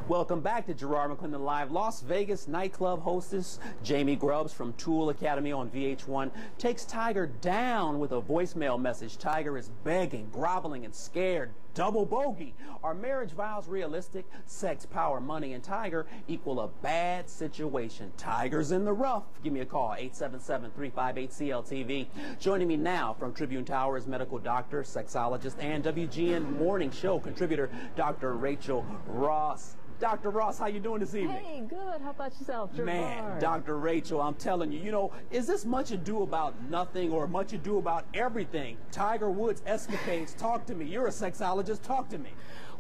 Welcome back to Garrard McClendon Live. Las Vegas nightclub hostess Jamie Grubbs from Tool Academy on VH1 takes Tiger down with a voicemail message. Tiger is begging, groveling, and scared. Double bogey. Are marriage vows realistic? Sex, power, money, and Tiger equal a bad situation. Tiger's in the rough. Give me a call, 877-358-CLTV. Joining me now from Tribune Towers, medical doctor, sexologist, and WGN Morning Show contributor, Dr. Rachael Ross. Dr. Ross, how you doing this evening? Hey, good. How about yourself, Gerard? Man, Dr. Rachael, I'm telling you, is this much ado about nothing or much ado about everything? Tiger Woods escapades, talk to me. You're a sexologist, talk to me.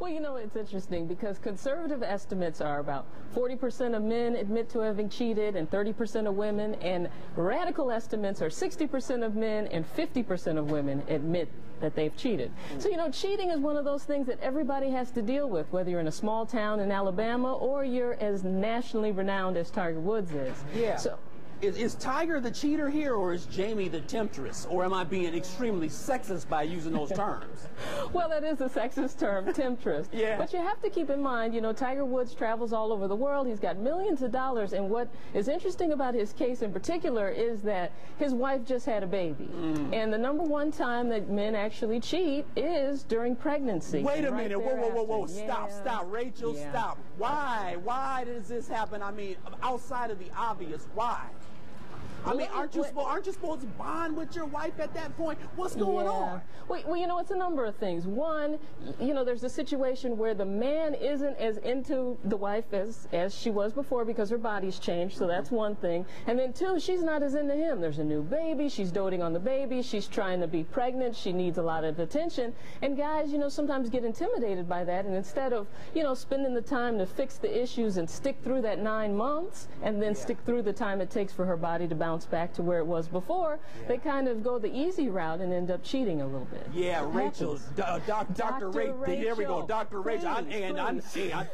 Well, it's interesting because conservative estimates are about 40% of men admit to having cheated and 30% of women, and radical estimates are 60% of men and 50% of women admit that they've cheated. So, cheating is one of those things that everybody has to deal with, whether you're in a small town in Alabama or you're as nationally renowned as Tiger Woods is. Yeah. So, is Tiger the cheater here, or is Jamie the temptress? Or am I being extremely sexist by using those terms? Well, that is a sexist term, temptress. Yeah. But you have to keep in mind, Tiger Woods travels all over the world. He's got millions of dollars. And what is interesting about his case in particular is that his wife just had a baby. And the number one time that men actually cheat is during pregnancy. Wait a minute. Whoa. Yeah. Stop. Rachel, stop. Why? Why does this happen? I mean, outside of the obvious, why? I mean, aren't you supposed to bond with your wife at that point? What's going on? Well, it's a number of things. One, there's a situation where the man isn't as into the wife as she was before because her body's changed, so that's one thing. And then two, she's not as into him. There's a new baby. She's doting on the baby. She's trying to be pregnant. She needs a lot of attention. And guys, sometimes get intimidated by that. And instead of, spending the time to fix the issues and stick through that 9 months and then stick through the time it takes for her body to bounce back to where it was before, they kind of go the easy route and end up cheating a little bit. Yeah, Rachel, Dr. Rachael, there we go, Dr. Rachael,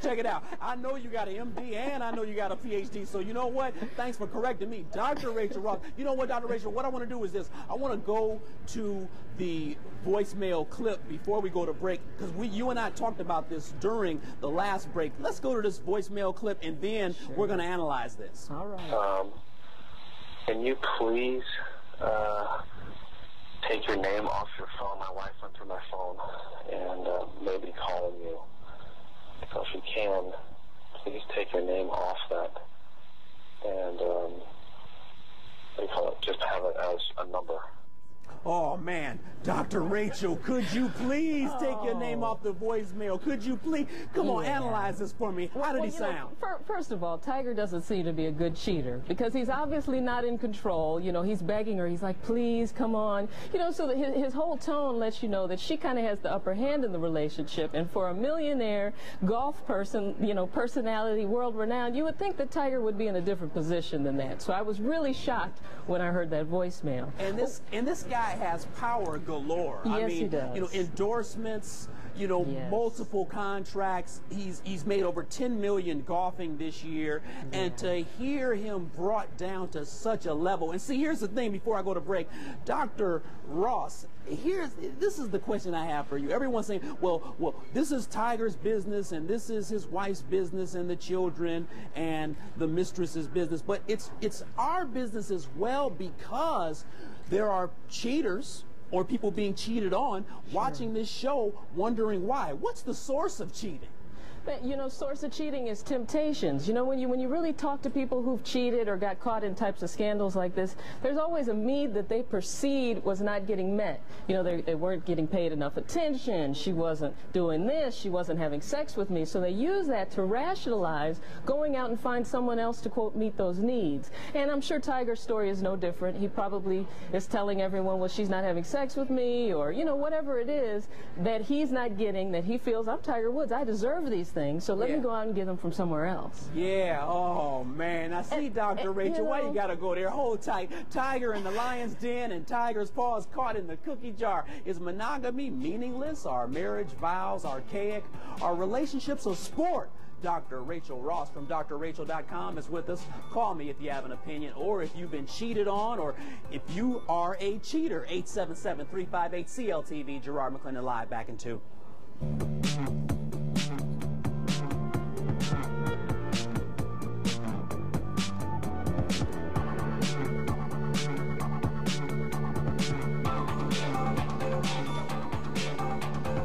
check it out. I know you got an MD and I know you got a PhD, so you know what? Thanks for correcting me. Dr. Rachael Ross, you know what, Dr. Rachael, what I want to do is this. I want to go to the voicemail clip before we go to break, because you and I talked about this during the last break. Let's go to this voicemail clip and then we're going to analyze this. All right. Can you please take your name off your phone? My wife went through my phone and maybe calling you. So if you can, please take your name off that and just have it as a number. Oh, man. Dr. Rachael, could you please take your name off the voicemail? Could you please? Come on, analyze this for me. How did he sound? First of all, Tiger doesn't seem to be a good cheater because he's obviously not in control. He's begging her. He's like, please, come on. So that his whole tone lets you know that she kind of has the upper hand in the relationship. And for a millionaire golf person, personality, world-renowned, you would think that Tiger would be in a different position than that. So I was really shocked when I heard that voicemail. And this guy has power galore. Yes, I mean, he does. Endorsements, yes. Multiple contracts. He's made over 10 million golfing this year, and to hear him brought down to such a level. And see, here's the thing before I go to break. Dr. Ross, this is the question I have for you. Everyone's saying, well, this is Tiger's business, and this is his wife's business, and the children, and the mistress's business. But it's our business as well, because there are cheaters or people being cheated on watching this show wondering why. What's the source of cheating? But, source of cheating is temptations. When you really talk to people who've cheated or got caught in types of scandals like this, there's always a need that they perceived was not getting met. They weren't getting paid enough attention. She wasn't doing this. She wasn't having sex with me. So they use that to rationalize going out and find someone else to, quote, meet those needs. And I'm sure Tiger's story is no different. He probably is telling everyone, well, she's not having sex with me, or, whatever it is that he's not getting, that he feels, I'm Tiger Woods. I deserve these things, so let me go out and get them from somewhere else. Yeah, oh man. I see, Dr. Rachael, why you gotta go there? Hold tight. Tiger in the lion's den and Tiger's paws caught in the cookie jar. Is monogamy meaningless? Are marriage vows archaic? Are relationships a sport? Dr. Rachael Ross from DRRachael.com is with us. Call me if you have an opinion, or if you've been cheated on, or if you are a cheater. 877-358-CLTV. Garrard McClendon Live, back in 2.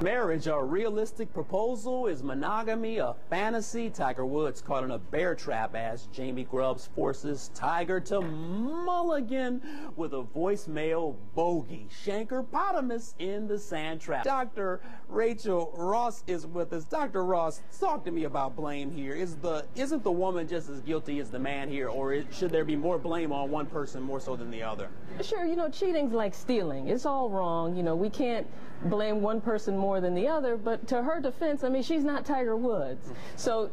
Marriage, a realistic proposal? Is monogamy a fantasy? Tiger Woods caught in a bear trap as Jamie Grubbs forces Tiger to mulligan with a voicemail bogey. Shankerpotamus in the sand trap. Dr. Rachael Ross is with us. Dr. Ross, talk to me about blame here. Isn't the woman just as guilty as the man here, or should there be more blame on one person more so than the other? Sure, cheating's like stealing. It's all wrong. We can't blame one person more than the other, but to her defense, I mean, she's not Tiger Woods. So,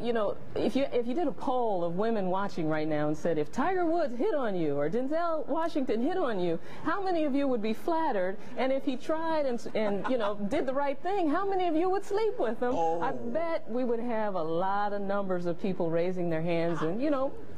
if you did a poll of women watching right now and said, if Tiger Woods hit on you or Denzel Washington hit on you, how many of you would be flattered? And if he tried and did the right thing, how many of you would sleep with him? Oh. I bet we would have a lot of numbers of people raising their hands and,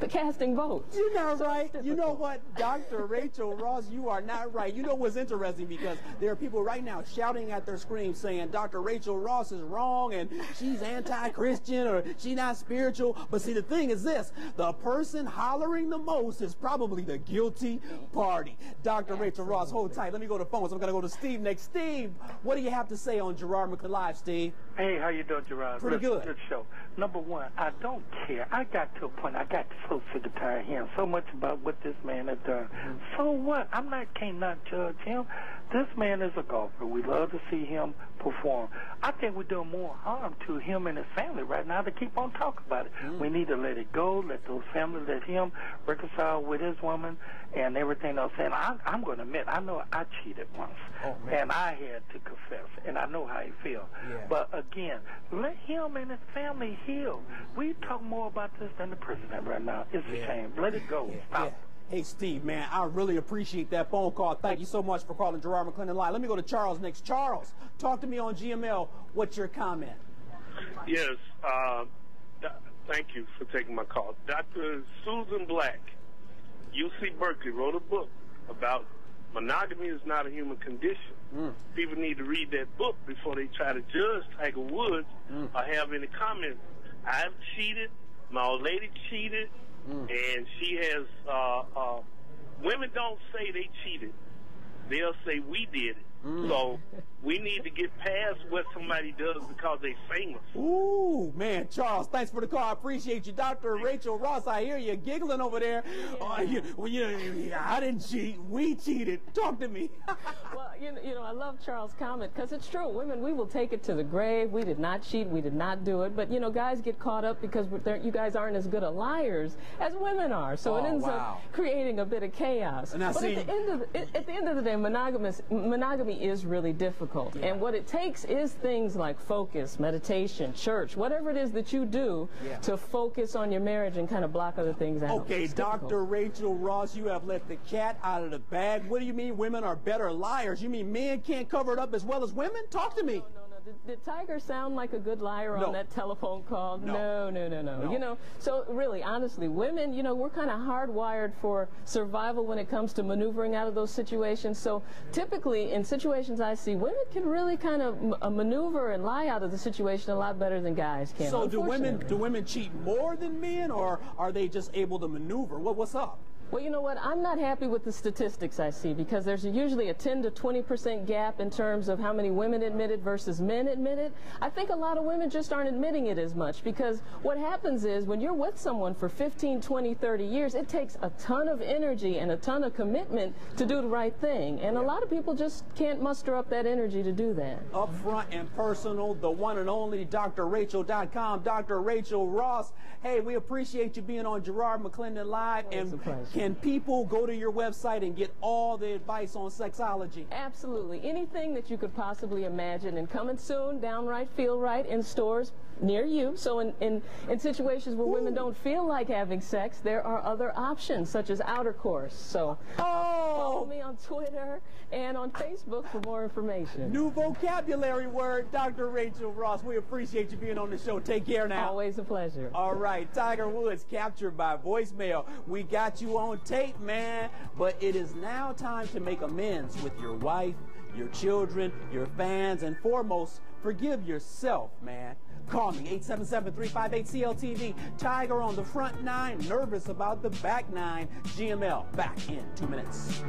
casting votes. You're not right. You know what, Dr. Rachael Ross, you are not right. You know what's interesting, because there are people right now shouting at their screens saying Dr. Rachael Ross is wrong and she's anti-Christian or she's not spiritual. But see, the thing is this, the person hollering the most is probably the guilty party. Dr. Rachael Ross, hold tight. Let me go to phones. I'm going to go to Steve next. Steve, what do you have to say on Garrard McClendon Live, Steve? Hey, how you doing, Garrard? Pretty good. Good show. Number one, I don't care. I got to a point, I got so sick and tired of hearing so much about what this man has done. So what? Can't not judge him. This man is a golfer. We love to see him perform. I think we're doing more harm to him and his family right now to keep on talking about it. We need to let it go, let those families, let him reconcile with his woman and everything else. And I'm going to admit, I know I cheated once, and I had to confess, and I know how he feels. Yeah. But again, let him and his family heal. We talk more about this than the president right now. It's a shame. Let it go. Stop. Yeah. Hey, Steve, man, I really appreciate that phone call. Thank you so much for calling Garrard McClendon Live. Let me go to Charles next. Charles, talk to me on GML. What's your comment? Yes, thank you for taking my call. Dr. Susan Black, UC Berkeley, wrote a book about monogamy is not a human condition. People need to read that book before they try to judge Tiger Woods or have any comments. I've cheated. My old lady cheated. And she has, women don't say they cheated. They'll say we did it. So we need to get past what somebody does because they're famous. Ooh, man, Charles, thanks for the call. I appreciate you. Dr. Rachael Ross, I hear you giggling over there. I didn't cheat. We cheated. Talk to me. Well, I love Charles' comment because it's true. Women, we will take it to the grave. We did not cheat. We did not do it. But, guys get caught up because you guys aren't as good at liars as women are. So it ends up creating a bit of chaos. And but at the end of the day, monogamy is really difficult. And what it takes is things like focus, meditation, church, whatever it is that you do to focus on your marriage and kind of block other things out. Okay, Dr. Rachael Ross, you have let the cat out of the bag. What do you mean women are better liars? You mean men can't cover it up as well as women? Talk to me. No. Did Tiger sound like a good liar on that telephone call? No. So really, honestly, women, we're kind of hardwired for survival when it comes to maneuvering out of those situations. So typically, in situations I see, women can really kind of maneuver and lie out of the situation a lot better than guys can. So do women cheat more than men, or are they just able to maneuver? What's up? Well, you know what? I'm not happy with the statistics I see because there's usually a 10 to 20% gap in terms of how many women admitted versus men admitted. I think a lot of women just aren't admitting it as much because what happens is when you're with someone for 15, 20, 30 years, it takes a ton of energy and a ton of commitment to do the right thing. And a lot of people just can't muster up that energy to do that. Upfront and personal, the one and only DRRachael.com, Dr. Rachael Ross. Hey, we appreciate you being on Garrard McClendon Live. It's a pleasure. Can people go to your website and get all the advice on sexology? Absolutely. Anything that you could possibly imagine. And coming soon, Downright Feel Right in stores near you. So in situations where women don't feel like having sex, there are other options such as outer course. So follow me on Twitter and on Facebook for more information. New vocabulary word, Dr. Rachael Ross. We appreciate you being on the show. Take care now. Always a pleasure. All right, Tiger Woods captured by voicemail. We got you on tape, man. But it is now time to make amends with your wife, your children, your fans, and foremost, forgive yourself, man. Call me, 877-358-CLTV. Tiger on the front nine, nervous about the back nine. GML, back in 2 minutes.